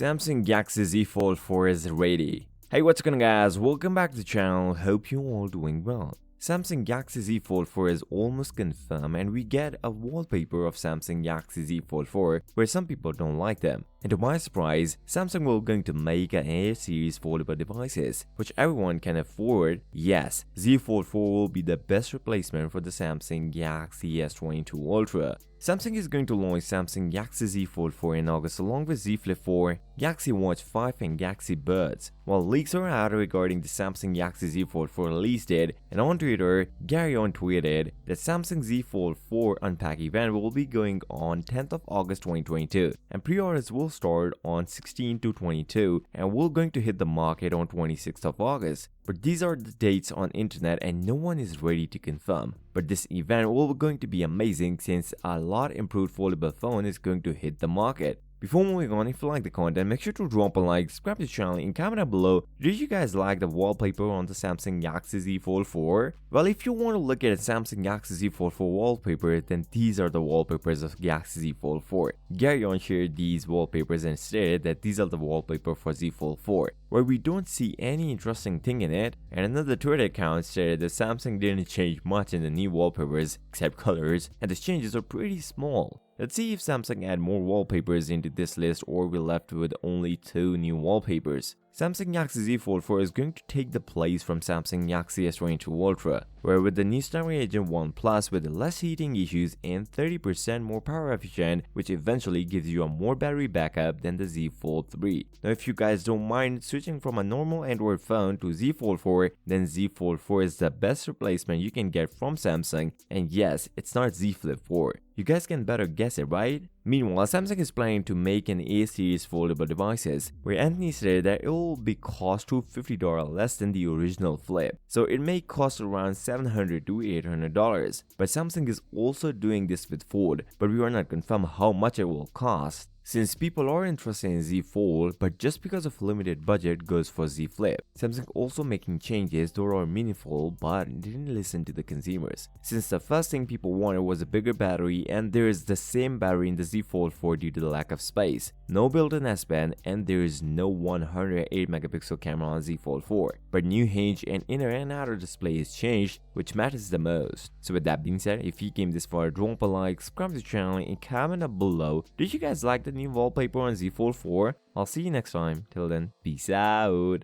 Samsung Galaxy Z Fold 4 is ready. Hey, what's going on guys, welcome back to the channel, hope you're all doing well. Samsung Galaxy Z Fold 4 is almost confirmed and we get a wallpaper of Samsung Galaxy Z Fold 4 where some people don't like them. And to my surprise, Samsung will going to make an A series foldable devices which everyone can afford. Yes, Z Fold 4 will be the best replacement for the Samsung Galaxy S22 Ultra. Samsung is going to launch Samsung Galaxy Z Fold 4 in August along with Z Flip 4, Galaxy Watch 5 and Galaxy Buds. While leaks are out regarding the Samsung Galaxy Z Fold 4 release date, and on Twitter, Gary on tweeted that Samsung Z Fold 4 Unpack event will be going on 10th of August 2022 and pre-orders will start on 16 to 22 and will going to hit the market on 26th of August. But these are the dates on internet and no one is ready to confirm. But this event will be going to be amazing since a lot improved foldable phone is going to hit the market. Before moving on, if you like the content, make sure to drop a like, subscribe to the channel and comment down below. Did you guys like the wallpaper on the Samsung Galaxy Z Fold 4? Well, if you want to look at a Samsung Galaxy Z Fold 4 wallpaper, then these are the wallpapers of Galaxy Z Fold 4. Gary on shared these wallpapers and stated that these are the wallpaper for Z Fold 4, where we don't see any interesting thing in it. And another Twitter account stated that Samsung didn't change much in the new wallpapers except colors, and the changes are pretty small. Let's see if Samsung add more wallpapers into this list or we're left with only 2 new wallpapers. Samsung Galaxy Z Fold 4 is going to take the place from Samsung Galaxy S22 Ultra, where with the new Snapdragon 1 Plus with less heating issues and 30% more power efficient, which eventually gives you a more battery backup than the Z Fold 3. Now if you guys don't mind switching from a normal Android phone to Z Fold 4, then Z Fold 4 is the best replacement you can get from Samsung, and yes, it's not Z Flip 4. You guys can better guess it, right? Meanwhile, Samsung is planning to make an A series foldable devices, where Anthony said that it will be cost to $50 less than the original Flip, so it may cost around $700 to $800. But Samsung is also doing this with Fold, but we are not confirmed how much it will cost, since people are interested in Z Fold, but just because of limited budget goes for Z Flip. Samsung also making changes that are meaningful but didn't listen to the consumers, since the first thing people wanted was a bigger battery, and there is the same battery in the Z Fold 4 due to the lack of space, no built-in S-Pen, and there is no 108 megapixel camera on Z Fold 4. But new hinge and inner and outer display is changed, which matters the most. So with that being said, if you came this far, drop a like, subscribe to the channel and comment down below. Did you guys like the new wallpaper on Z Fold 4? I'll see you next time. Till then, peace out.